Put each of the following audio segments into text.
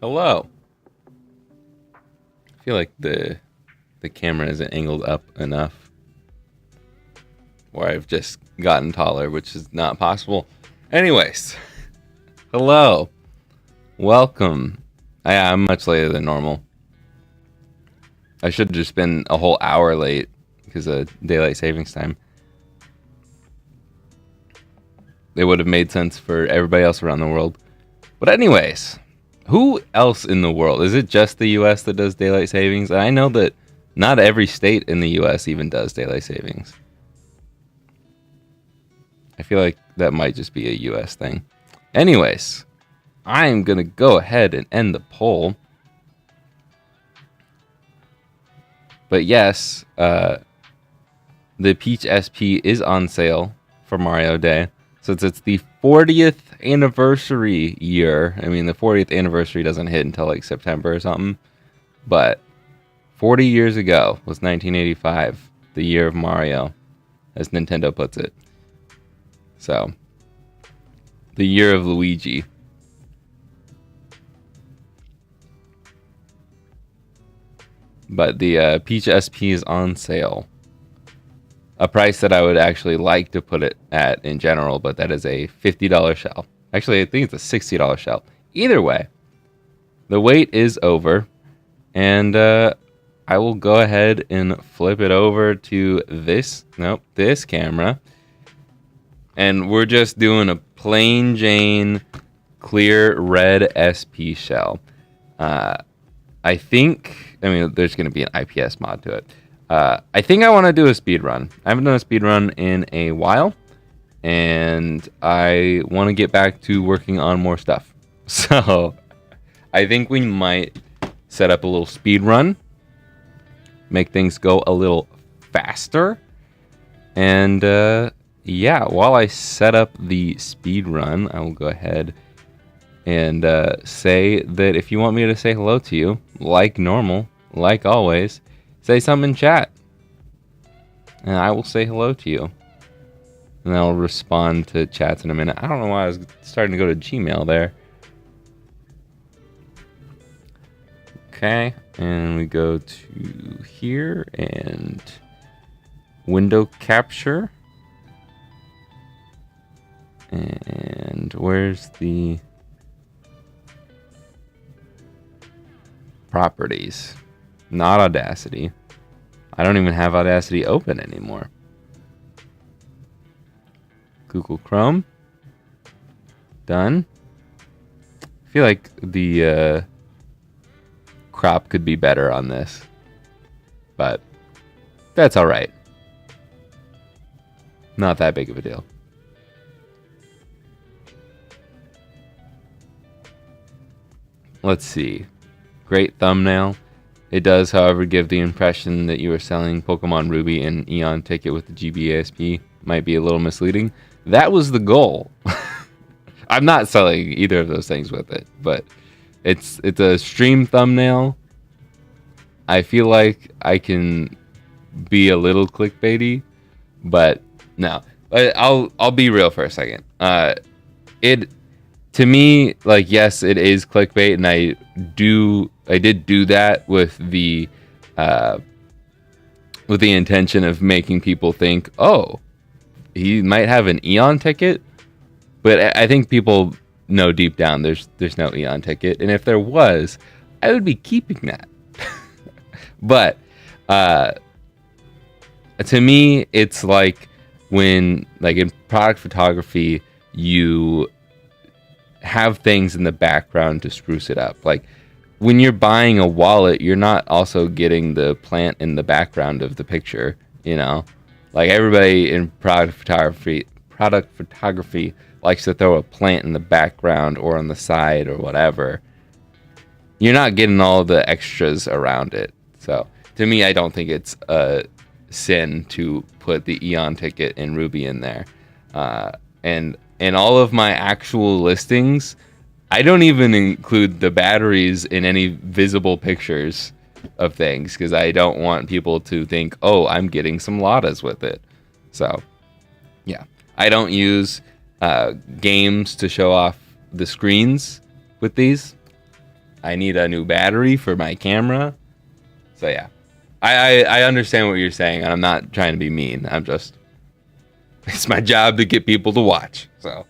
Hello. I feel like the camera isn't angled up enough, or I've just gotten taller, which is not possible. Anyways, hello. Welcome. I'm much later than normal. I should have just been a whole hour late because of daylight savings time. It would have made sense for everybody else around the world. But anyways, who else in the world? Is it just the US that does daylight savings? I know that not every state in the US even does daylight savings. I feel like that might just be a US thing. Anyways, I'm going to go ahead and end the poll. But yes, the Peach SP is on sale for Mario Day. Since it's the 40th anniversary year. I mean, the 40th anniversary doesn't hit until like September or something. But 40 years ago was 1985, the year of Mario, as Nintendo puts it. So, the year of Luigi. But the Peach SP is on sale. A price that I would actually like to put it at in general, but that is a $50 shell. Actually, I think it's a $60 shell. Either way, the wait is over, and I will go ahead and flip it over to this camera. And we're just doing a plain Jane Clear Red SP shell. I think, there's going to be an IPS mod to it. I think I want to do a speed run. I haven't done a speed run in a while, and I want to get back to working on more stuff. So I think we might set up a little speed run, make things go a little faster, and yeah, while I set up the speed run, I will go ahead and say that if you want me to say hello to you, like normal, like always, say something in chat, and I will say hello to you. And I'll respond to chats in a minute. I don't know why I was starting to go to Gmail there. Okay, and we go to here and window capture. And where's the properties? Not Audacity. I don't even have Audacity open anymore. Google Chrome. Done. I feel like the crop could be better on this, but that's all right. Not that big of a deal. Let's see. Great thumbnail. It does, however, give the impression that you are selling Pokemon Ruby and Eon ticket with the GBA SP. Might be a little misleading. That was the goal. I'm not selling either of those things with it, but it's a stream thumbnail. I feel like I can be a little clickbaity, but no. I'll be real for a second. To me, like, yes, it is clickbait, and I did do that with the intention of making people think, oh, he might have an Eon ticket, but I think people know deep down there's no Eon ticket, and if there was, I would be keeping that. But to me, it's like when, like, in product photography, you have things in the background to spruce it up. Like when you're buying a wallet, you're not also getting the plant in the background of the picture, you know? Like everybody in product photography likes to throw a plant in the background or on the side or whatever. You're not getting all the extras around it. So to me, I don't think it's a sin to put the Eon ticket and Ruby in there. And all of my actual listings, I don't even include the batteries in any visible pictures of things because I don't want people to think, oh, I'm getting some Ladas with it. So, yeah. I don't use games to show off the screens with these. I need a new battery for my camera. So yeah, I understand what you're saying, and I'm not trying to be mean. I'm just, it's my job to get people to watch. So.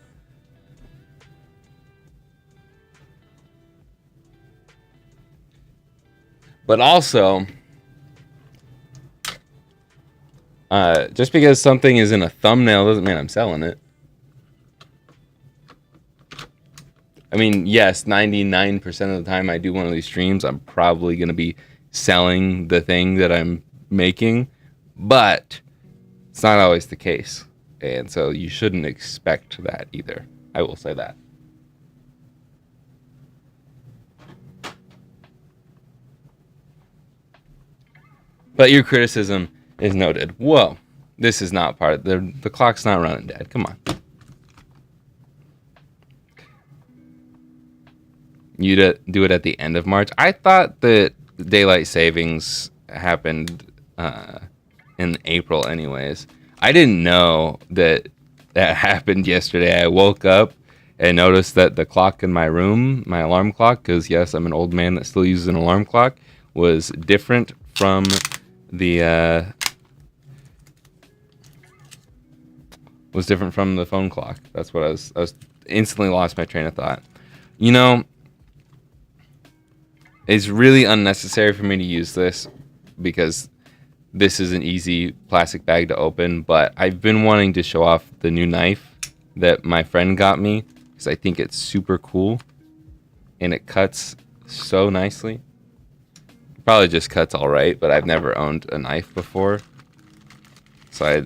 But also, just because something is in a thumbnail doesn't mean I'm selling it. I mean, yes, 99% of the time I do one of these streams, I'm probably going to be selling the thing that I'm making, but it's not always the case. And so you shouldn't expect that either. I will say that. But your criticism is noted. Whoa, this is not part of the clock's not running, Dad. Come on. You do it at the end of March. I thought that daylight savings happened in April anyways. I didn't know that happened yesterday. I woke up and noticed that the clock in my room, my alarm clock, because yes, I'm an old man that still uses an alarm clock, was different from the phone clock. That's what I was instantly lost my train of thought. You know, it's really unnecessary for me to use this because this is an easy plastic bag to open, but I've been wanting to show off the new knife that my friend got me because I think it's super cool and it cuts so nicely. Probably just cuts all right, but I've never owned a knife before. So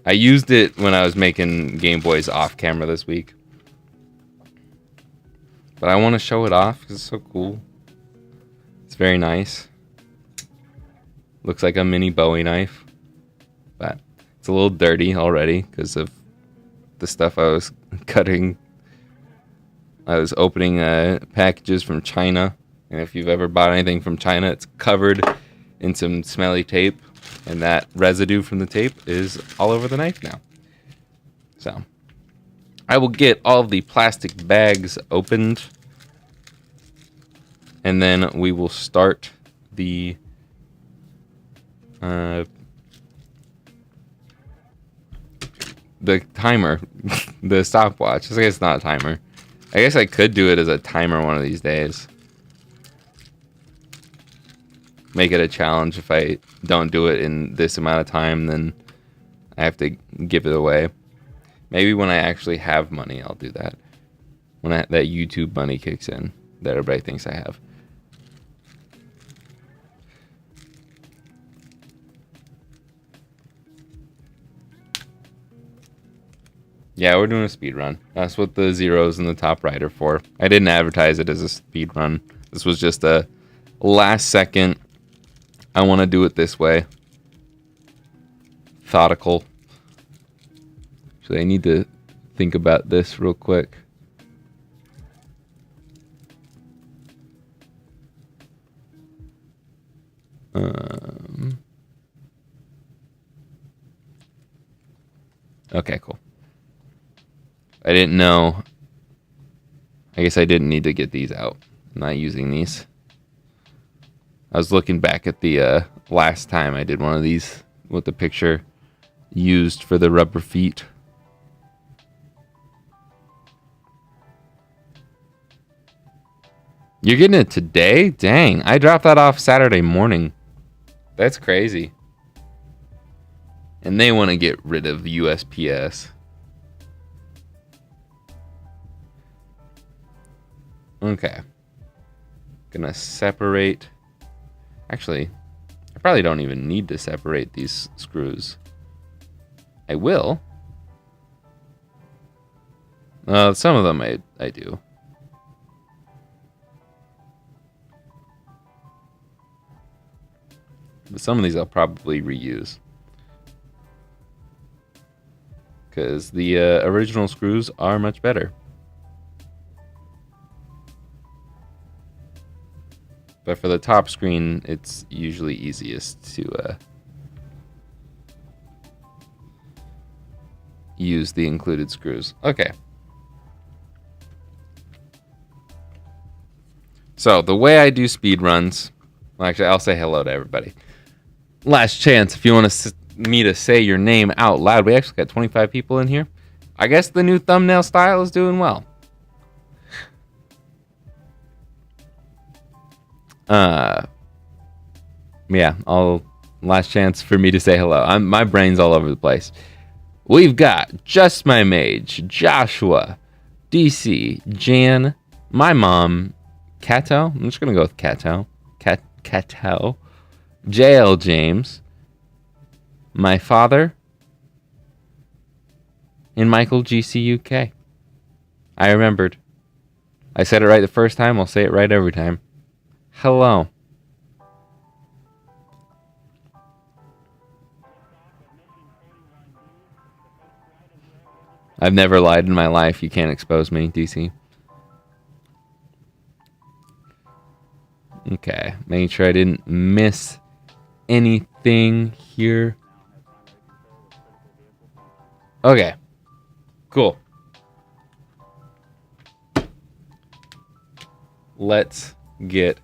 I used it when I was making Game Boys off camera this week. But I want to show it off because it's so cool. It's very nice. Looks like a mini Bowie knife. But it's a little dirty already because of the stuff I was cutting. I was opening packages from China. And if you've ever bought anything from China, it's covered in some smelly tape. And that residue from the tape is all over the knife now. So I will get all of the plastic bags opened. And then we will start the timer, the stopwatch. I guess it's not a timer. I guess I could do it as a timer one of these days. Make it a challenge. If I don't do it in this amount of time, then I have to give it away. Maybe when I actually have money, I'll do that. When that YouTube money kicks in that everybody thinks I have. Yeah, we're doing a speed run. That's what the zeros in the top right are for. I didn't advertise it as a speed run. This was just a last second. I want to do it this way. Thoughtical. Actually, I need to think about this real quick. Okay, cool. I didn't know. I guess I didn't need to get these out. I'm not using these. I was looking back at the last time I did one of these with the picture used for the rubber feet. You're getting it today? Dang, I dropped that off Saturday morning. That's crazy. And they want to get rid of USPS. Okay. Gonna separate. Actually, I probably don't even need to separate these screws. I will. Some of them I do. But some of these I'll probably reuse. Because the original screws are much better. But for the top screen, it's usually easiest to use the included screws. Okay. So the way I do speed runs, well, actually, I'll say hello to everybody. Last chance if you want me to say your name out loud. We actually got 25 people in here. I guess the new thumbnail style is doing well. Yeah, last chance for me to say hello. My brain's all over the place. We've got Just My Mage, Joshua, DC, Jan, my mom, Kato. I'm just gonna go with Kato. Kato, JL James, my father, and Michael GCUK. I remembered. I said it right the first time. I'll say it right every time. Hello. I've never lied in my life. You can't expose me, DC. Okay, making sure I didn't miss anything here. Okay, cool. Let's get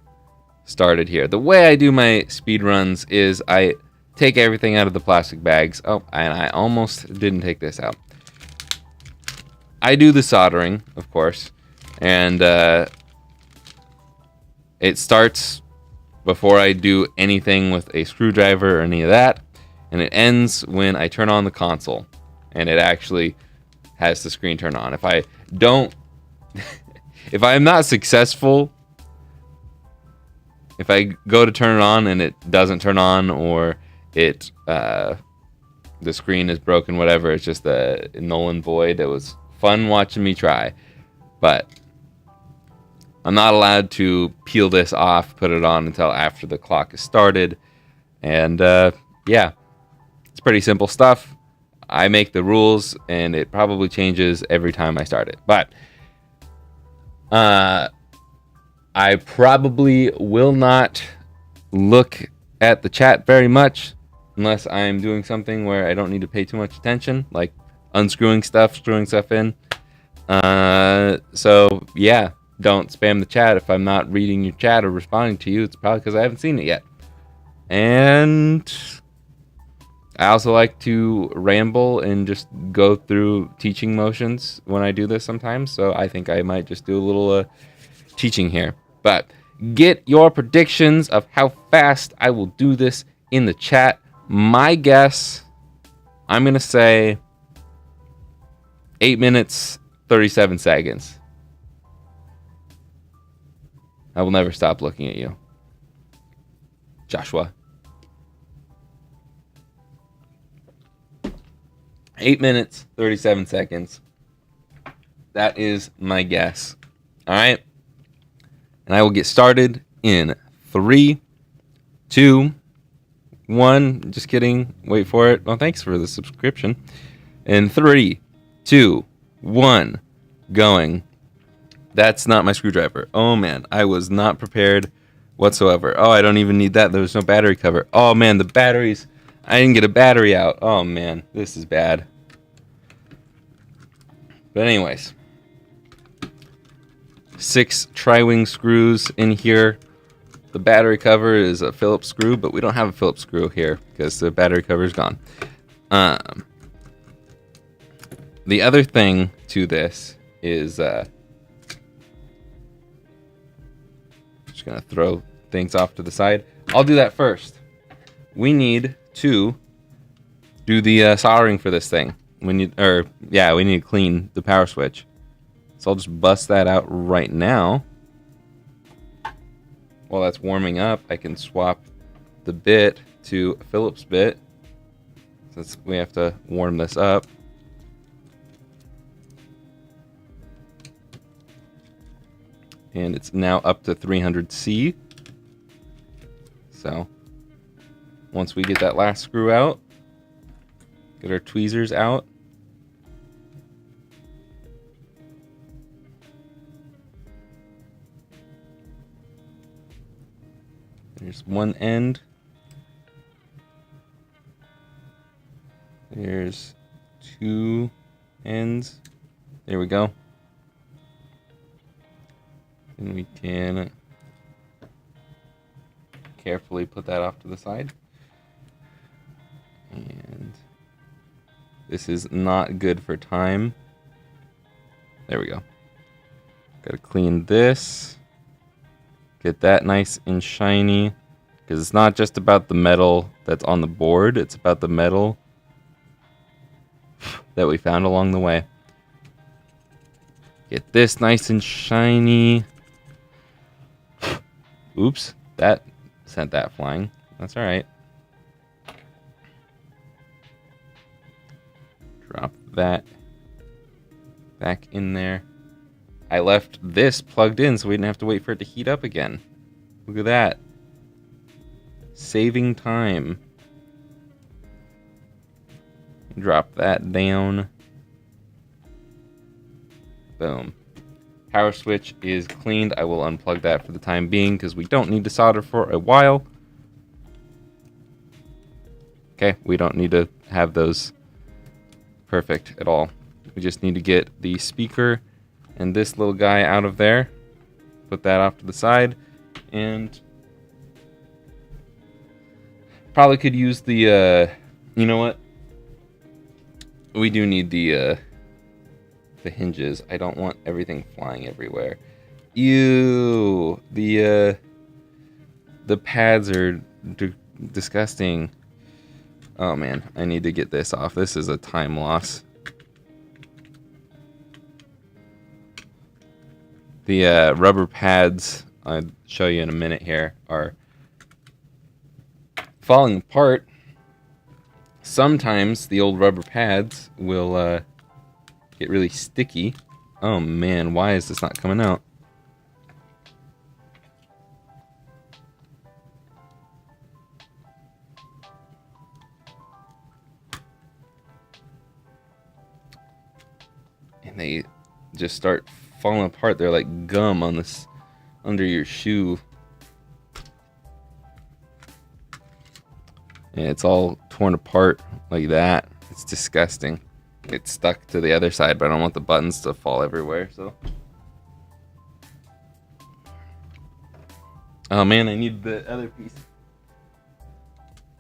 started here. The way I do my speed runs is I take everything out of the plastic bags. Oh, and I almost didn't take this out. I do the soldering, of course, and it starts before I do anything with a screwdriver or any of that, and it ends when I turn on the console, and it actually has the screen turn on. If I don't, if I am not successful, if I go to turn it on and it doesn't turn on, or it the screen is broken, whatever, it's just a null and void. It was fun watching me try, but I'm not allowed to peel this off, put it on until after the clock is started. And yeah, it's pretty simple stuff. I make the rules, and it probably changes every time I start it. But I probably will not look at the chat very much unless I'm doing something where I don't need to pay too much attention, like unscrewing stuff, screwing stuff in. So yeah, don't spam the chat. If I'm not reading your chat or responding to you, it's probably because I haven't seen it yet. And I also like to ramble and just go through teaching motions when I do this sometimes. So I think I might just do a little teaching here. But get your predictions of how fast I will do this in the chat. My guess, I'm going to say 8 minutes, 37 seconds. I will never stop looking at you. Joshua. 8 minutes, 37 seconds. That is my guess. All right. And I will get started in 3, 2, 1. Just kidding. Wait for it. Oh, thanks for the subscription. In 3, 2, 1. Going. That's not my screwdriver. Oh, man. I was not prepared whatsoever. Oh, I don't even need that. There was no battery cover. Oh, man. The batteries. I didn't get a battery out. Oh, man. This is bad. But anyways. 6 tri-wing screws in here. The battery cover is a Phillips screw, but we don't have a Phillips screw here because the battery cover is gone. The other thing to this is just gonna throw things off to the side. I'll do that first. We need to do the soldering for this thing. We need to clean the power switch. So I'll just bust that out right now. While that's warming up, I can swap the bit to a Phillips bit, since we have to warm this up. And it's now up to 300C. So once we get that last screw out, get our tweezers out. There's one end. There's 2 ends. There we go. And we can carefully put that off to the side. And this is not good for time. There we go. Gotta clean this. Get that nice and shiny. Because it's not just about the metal that's on the board, it's about the metal that we found along the way. Get this nice and shiny. Oops, that sent that flying. That's alright. Drop that back in there. I left this plugged in so we didn't have to wait for it to heat up again. Look at that. Saving time. Drop that down. Boom. Power switch is cleaned. I will unplug that for the time being because we don't need to solder for a while. Okay, we don't need to have those perfect at all. We just need to get the speaker and this little guy out of there. Put that off to the side. And probably could use the, you know what? We do need the hinges. I don't want everything flying everywhere. Ew. The pads are disgusting. Oh man, I need to get this off. This is a time loss. The rubber pads, I'll show you in a minute here, are falling apart. Sometimes the old rubber pads will get really sticky. Oh man, why is this not coming out? And they just start falling apart. They're like gum on this under your shoe. And it's all torn apart like that. It's disgusting. It's stuck to the other side, but I don't want the buttons to fall everywhere, so. Oh man, I need the other piece.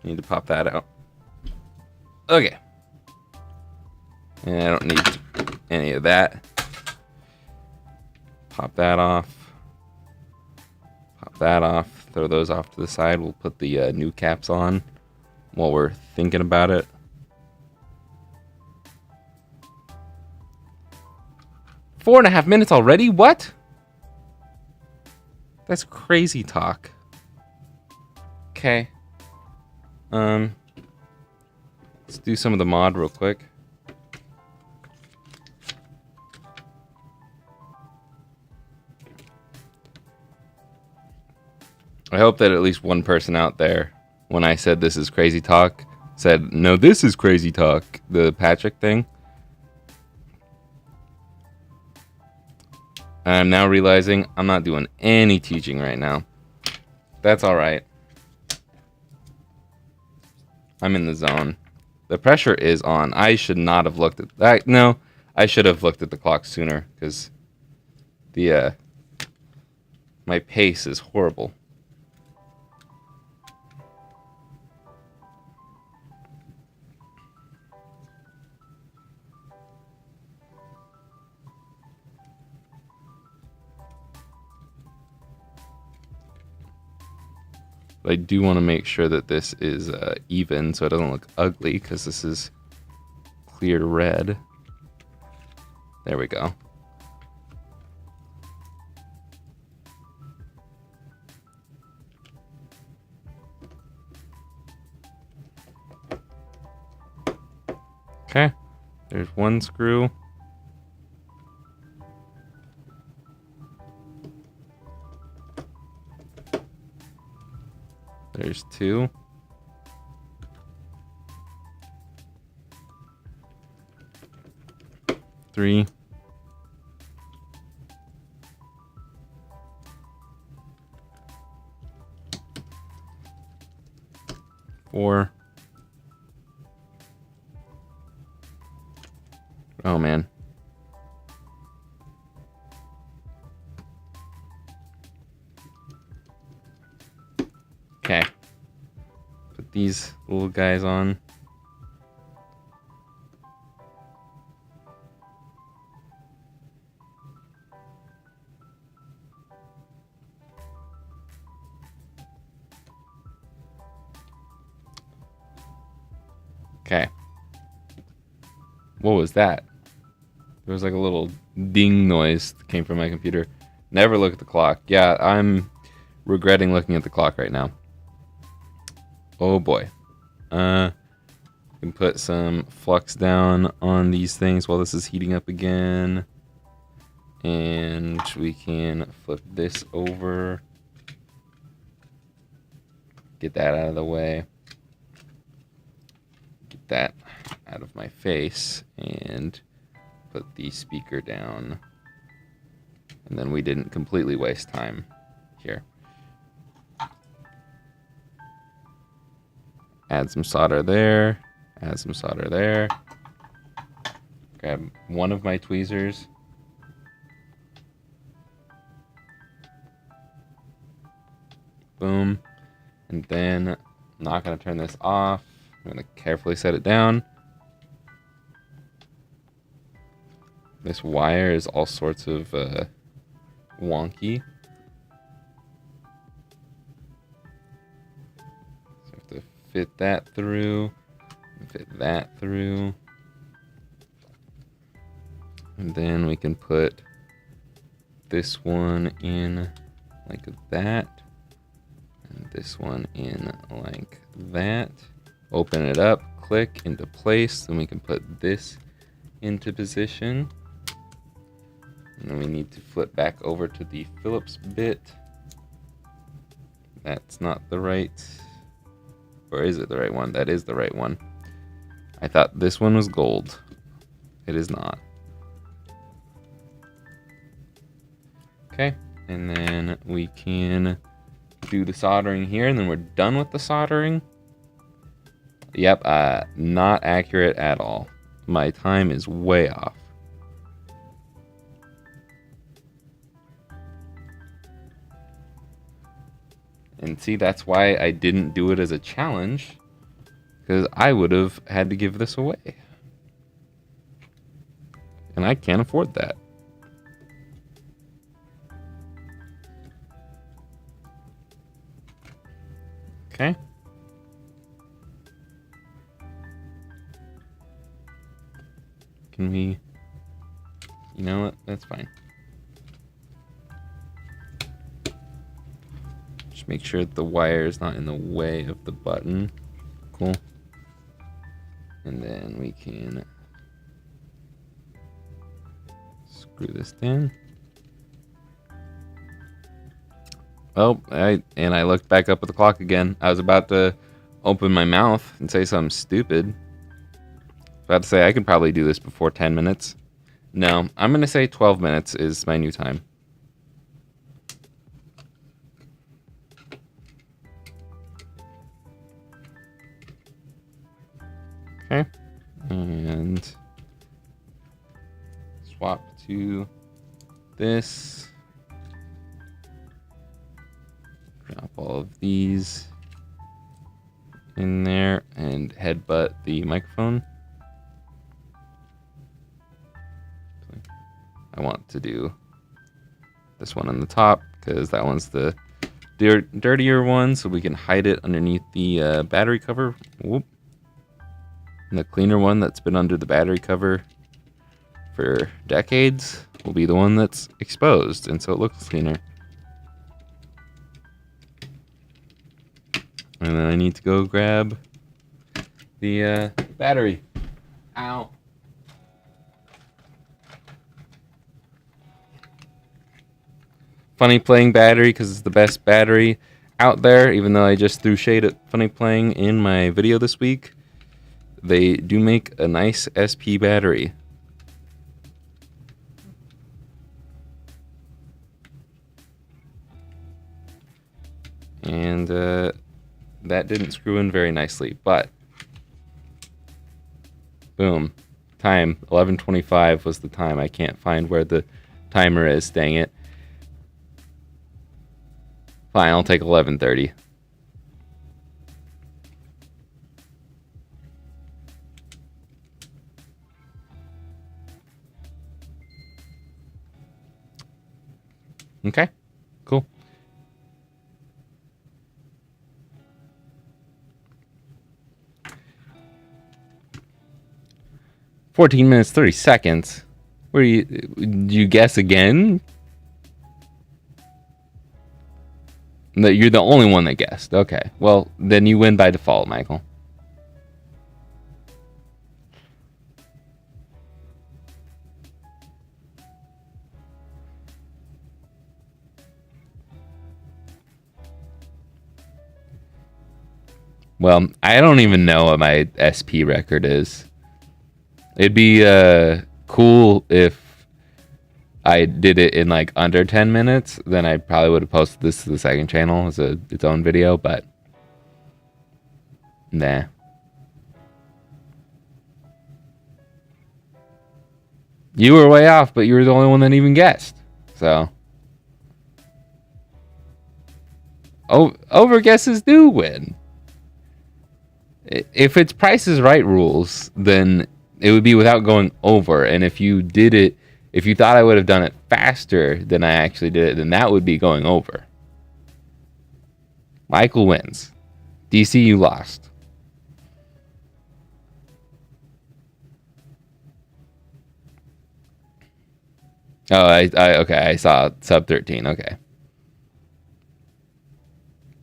I need to pop that out. Okay. And I don't need any of that. Pop that off. Pop that off. Throw those off to the side. We'll put the new caps on while we're thinking about it. 4.5 minutes already? What? That's crazy talk. Okay. Let's do some of the mod real quick. I hope that at least one person out there, when I said this is crazy talk, said, no, this is crazy talk. The Patrick thing. I'm now realizing I'm not doing any teaching right now. That's alright. I'm in the zone. The pressure is on. I should not have looked at that. No, I should have looked at the clock sooner because the my pace is horrible. But I do want to make sure that this is even so it doesn't look ugly because this is clear red. There we go. Okay, there's one screw. There's two. Three. Four. Oh man. Okay. these little guys on. Okay. What was that? There was like a little ding noise that came from my computer. Never look at the clock. Yeah, I'm regretting looking at the clock right now. Oh boy. Can put some flux down on these things while this is heating up again. And we can flip this over. Get that out of the way. Get that out of my face and put the speaker down. And then we didn't completely waste time here. Add some solder there. Add some solder there. Grab one of my tweezers. Boom. And then I'm not going to turn this off. I'm going to carefully set it down. This wire is all sorts of wonky. So I have to fit that through, and fit that through. And then we can put this one in like that. And this one in like that. Open it up, click into place. Then we can put this into position. And then we need to flip back over to the Phillips bit. That's not the right, or is it the right one? That is the right one. I thought this one was gold. It is not. Okay, and then we can do the soldering here, and then we're done with the soldering. Yep, not accurate at all. My time is way off. And see, that's why I didn't do it as a challenge, because I would have had to give this away. And I can't afford that. Okay. Can we... You know what? That's fine. Just make sure that the wire is not in the way of the button. Cool. And then we can screw this in. Oh, I looked back up at the clock again. I was about to open my mouth and say something stupid. About to say I could probably do this before 10 minutes. No, I'm going to say 12 minutes is my new time. Okay. And swap to this. Drop all of these in there and headbutt the microphone. I want to do this one on the top because that one's the dirtier one, so we can hide it underneath the battery cover. Whoop. And the cleaner one that's been under the battery cover for decades will be the one that's exposed, and so it looks cleaner. And then I need to go grab the battery. Ow. Funny Playing battery because it's the best battery out there, even though I just threw shade at Funny Playing in my video this week. They do make a nice SP battery. And that didn't screw in very nicely, but boom. Time 11:25 was the time. I can't find where the timer is, dang it. Fine, I'll take 11:30. Okay, cool. $14 minutes 30 seconds. Where do you guess again? No, you're the only one that guessed. Okay, well then you win by default, Michael. Well, I don't even know what my SP record is. It'd be cool if I did it in like under 10 minutes. Then I probably would have posted this to the second channel as its own video, but nah. You were way off, but you were the only one that even guessed. So, over guesses do win. If it's Price is Right rules, then it would be without going over. And if you did it, if you thought I would have done it faster than I actually did it, then that would be going over. Michael wins. DC, you lost. Oh, okay. I saw sub 13. Okay.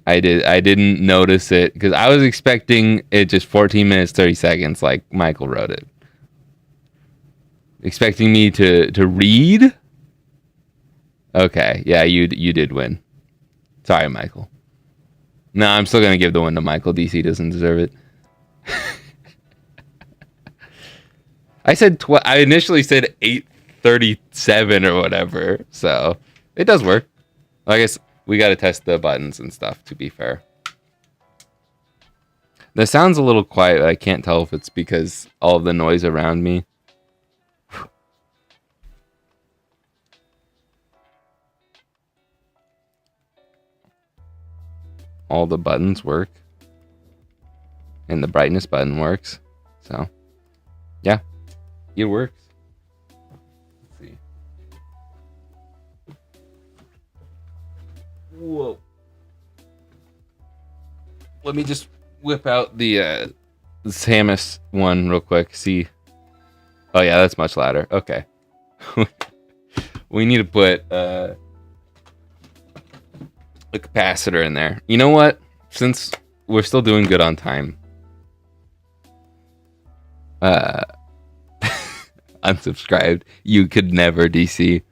I didn't notice it because I was expecting it just 14 minutes 30 seconds like Michael wrote it. Expecting me to read? Okay, yeah, you did win. Sorry, Michael. No, I'm still gonna give the win to Michael. DC doesn't deserve it. I initially said 8:37 or whatever, so it does work. I guess we got to test the buttons and stuff, to be fair. The sound's a little quiet. I can't tell if it's because all of the noise around me. All the buttons work. And the brightness button works. So, yeah, it works. Let's see. Whoa. Let me just whip out the Samus one real quick. See. Oh, yeah, that's much louder. Okay. We need to put a capacitor in there. You know what? Since we're still doing good on time. Unsubscribed. You could never, DC.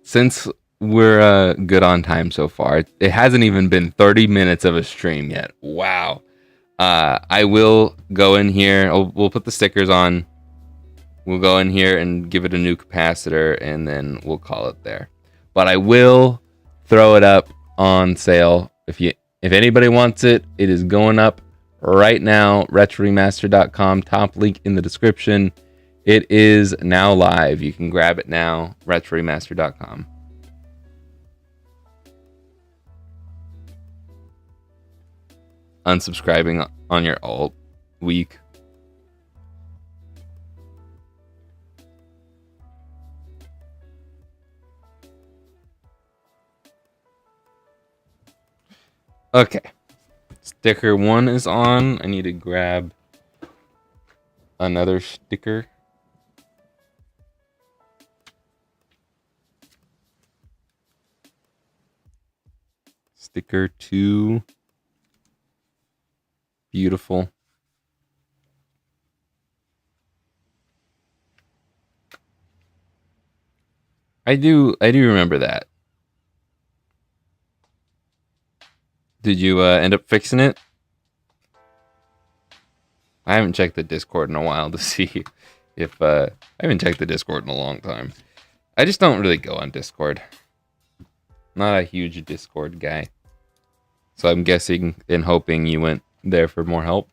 Since we're good on time so far, it hasn't even been 30 minutes of a stream yet. Wow. I will go in here. We'll put the stickers on. We'll go in here and give it a new capacitor, and then we'll call it there. But I will throw it up on sale. If anybody wants it, it is going up right now. RetroRemaster.com. Top link in the description. It is now live. You can grab it now. RetroRemaster.com. Unsubscribing on your alt week. Okay. Sticker 1 is on. I need to grab another sticker. Sticker 2. Beautiful. I do remember that. Did you end up fixing it? I haven't checked the Discord in a while to see if I haven't checked the Discord in a long time. I just don't really go on Discord. Not a huge Discord guy. So I'm guessing and hoping you went there for more help.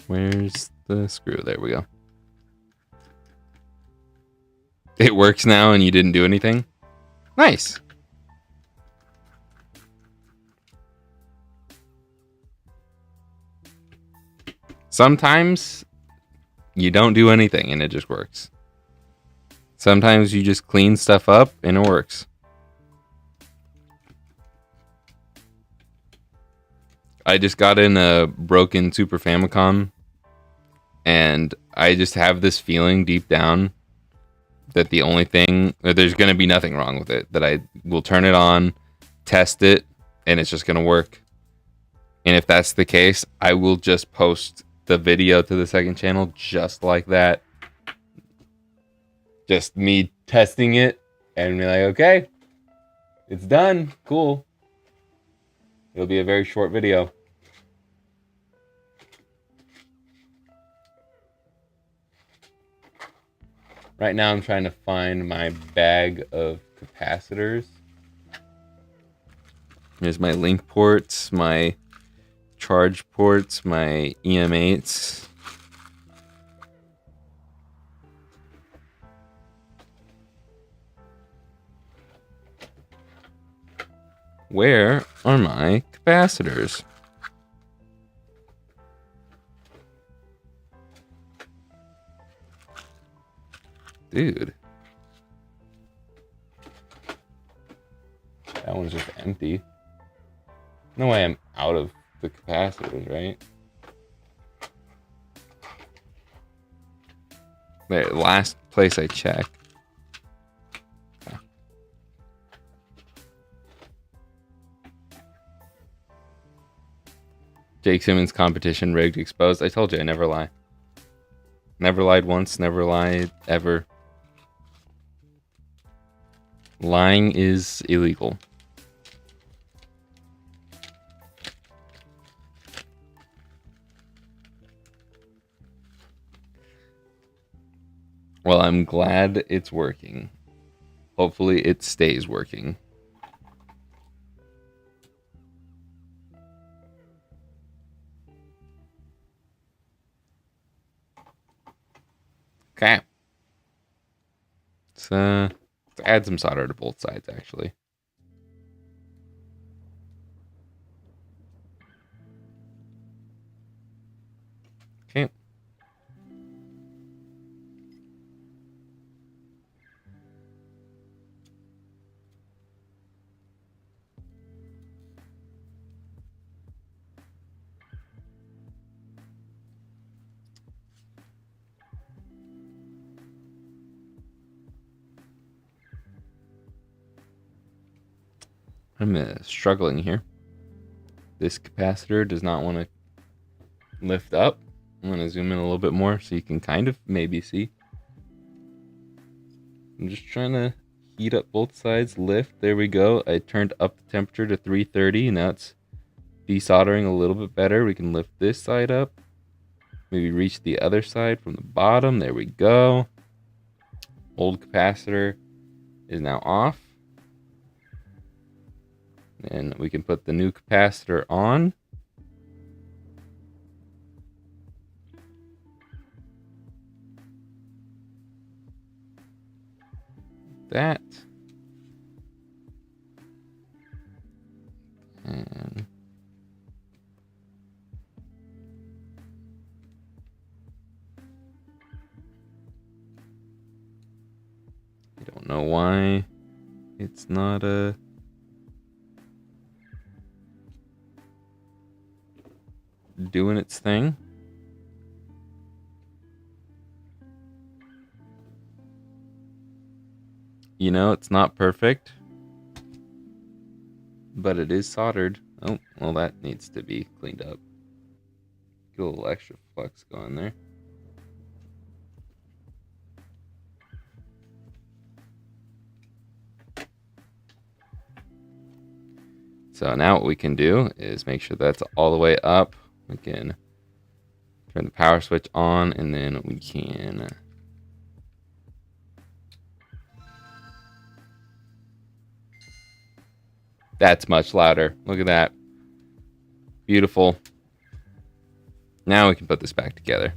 Where's the screw? There we go. It works now and you didn't do anything? Nice. Sometimes you don't do anything and it just works. Sometimes you just clean stuff up and it works. I just got in a broken Super Famicom and I just have this feeling deep down that the only thing, that there's going to be nothing wrong with it, that I will turn it on, test it, and it's just going to work. And if that's the case, I will just post the video to the second channel just like that. Just me testing it and be like, okay, it's done. Cool. It'll be a very short video. Right now I'm trying to find my bag of capacitors. There's my link ports, my charge ports, my EM8s. Where are my capacitors? Dude. That one's just empty. No way I'm out of the capacitors, right? There, last place I checked. Okay. Jake Simmons competition rigged exposed. I told you I never lie. Never lied once, never lied ever. Lying is illegal. Well, I'm glad it's working. Hopefully it stays working. Okay. Let's add some solder to both sides, actually. Okay. I'm struggling here. This capacitor does not want to lift up. I'm going to zoom in a little bit more so you can kind of maybe see. I'm just trying to heat up both sides, lift. There we go. I turned up the temperature to 330. Now it's desoldering a little bit better. We can lift this side up. Maybe reach the other side from the bottom. There we go. Old capacitor is now off. And we can put the new capacitor on. That. And I don't know why it's not doing its thing. You know, it's not perfect, but it is soldered. Oh, well, that needs to be cleaned up. Get a little extra flux going there. So now what we can do is make sure that's all the way up. We can turn the power switch on, and then we can that's much louder. Look at that. Beautiful. Now we can put this back together.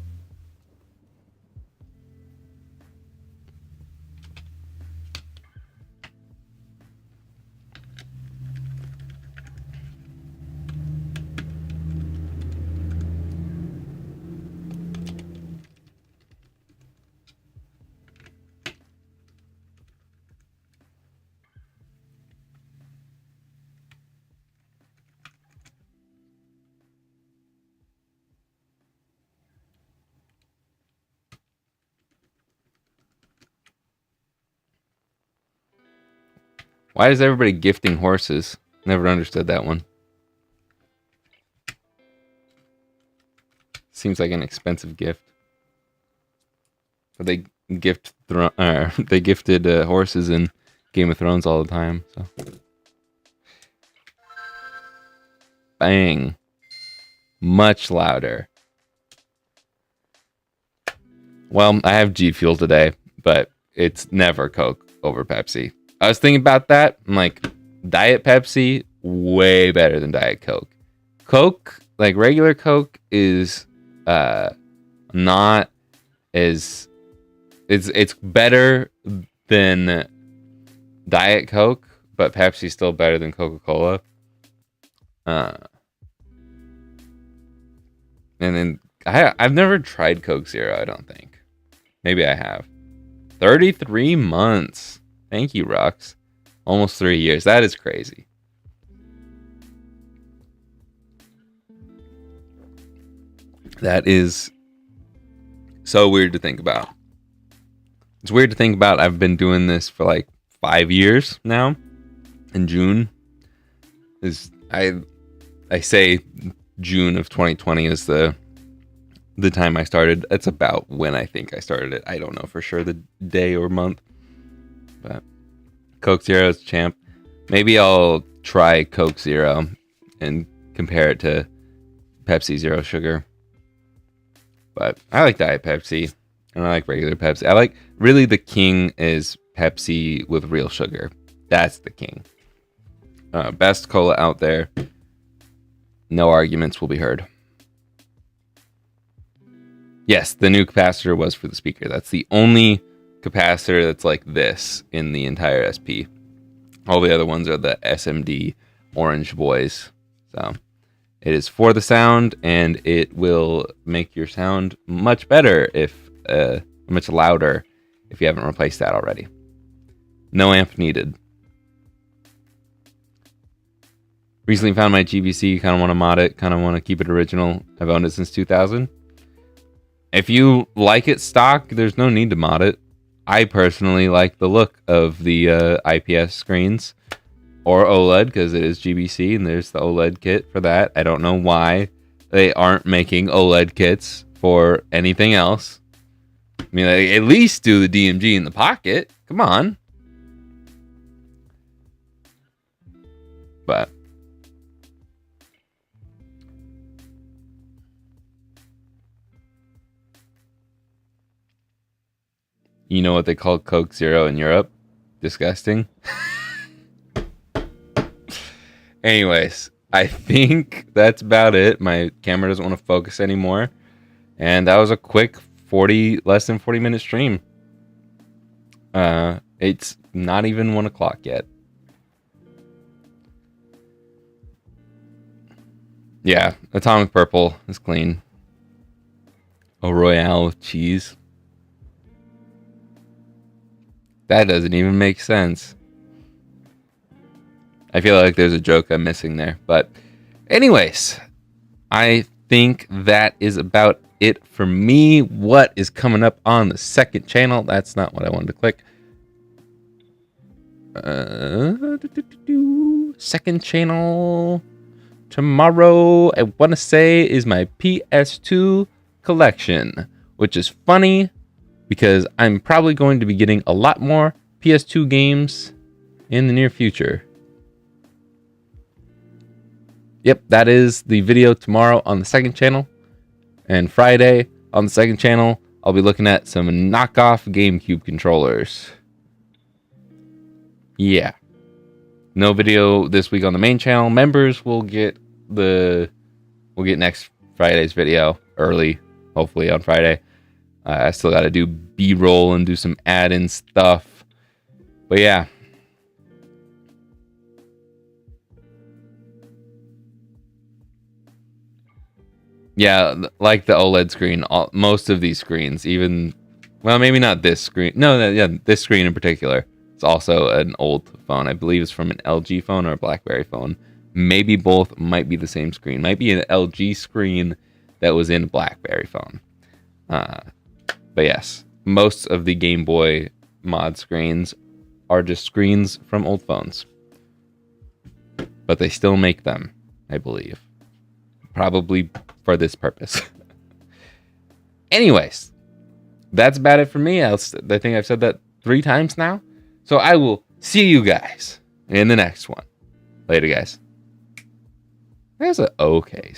Why is everybody gifting horses? Never understood that one. Seems like an expensive gift. But they they gifted horses in Game of Thrones all the time. So, bang, much louder. Well, I have G Fuel today, but it's never Coke over Pepsi. I was thinking about that. I'm like, Diet Pepsi, way better than Diet Coke. Coke, like regular Coke, is not as... It's better than Diet Coke, but Pepsi's still better than Coca-Cola. And then I've never tried Coke Zero, I don't think. Maybe I have. 33 months. Thank you, Rux. Almost 3 years. That is crazy. That is so weird to think about. It's weird to think about. I've been doing this for like 5 years now. In June is I say June of 2020 is the time I started. That's about when I think I started it. I don't know for sure the day or month. But Coke Zero is champ. Maybe I'll try Coke Zero and compare it to Pepsi Zero Sugar. But I like Diet Pepsi and I like regular Pepsi. I like, really the king is Pepsi with real sugar. That's the king. Best cola out there. No arguments will be heard. Yes, the new capacitor was for the speaker. That's the only capacitor that's like this in the entire SP. All the other ones are the SMD orange boys. So it is for the sound, and it will make your sound much better if much louder if you haven't replaced that already. No amp needed. Recently found my GBC, kind of want to mod it, kind of want to keep it original. I've owned it since 2000. If you like it stock, there's no need to mod it. I personally like the look of the IPS screens or OLED because it is GBC and there's the OLED kit for that. I don't know why they aren't making OLED kits for anything else. I mean, like, at least do the DMG in the pocket. Come on. But you know what they call Coke Zero in Europe? Disgusting. Anyways, I think that's about it. My camera doesn't want to focus anymore. And that was a quick less than 40 minute stream. It's not even 1 o'clock yet. Yeah, Atomic Purple is clean. A Royale with cheese. That doesn't even make sense. I feel like there's a joke I'm missing there. But anyways, I think that is about it for me. What is coming up on the second channel? That's not what I wanted to click. Second channel tomorrow, I want to say, is my PS2 collection, which is funny because I'm probably going to be getting a lot more PS2 games in the near future. Yep, that is the video tomorrow on the second channel. And Friday on the second channel, I'll be looking at some knockoff GameCube controllers. Yeah. No video this week on the main channel. Members will get next Friday's video early, hopefully on Friday. I still got to do B-roll and do some add-in stuff. But yeah. Yeah, like the OLED screen, most of these screens, even, well, maybe not this screen. No, yeah, this screen in particular. It's also an old phone. I believe it's from an LG phone or a BlackBerry phone. Maybe both might be the same screen. Might be an LG screen that was in a BlackBerry phone. But yes, most of the Game Boy mod screens are just screens from old phones. But they still make them, I believe. Probably for this purpose. Anyways, that's about it for me. I think I've said that 3 times now. So I will see you guys in the next one. Later, guys. There's an okay.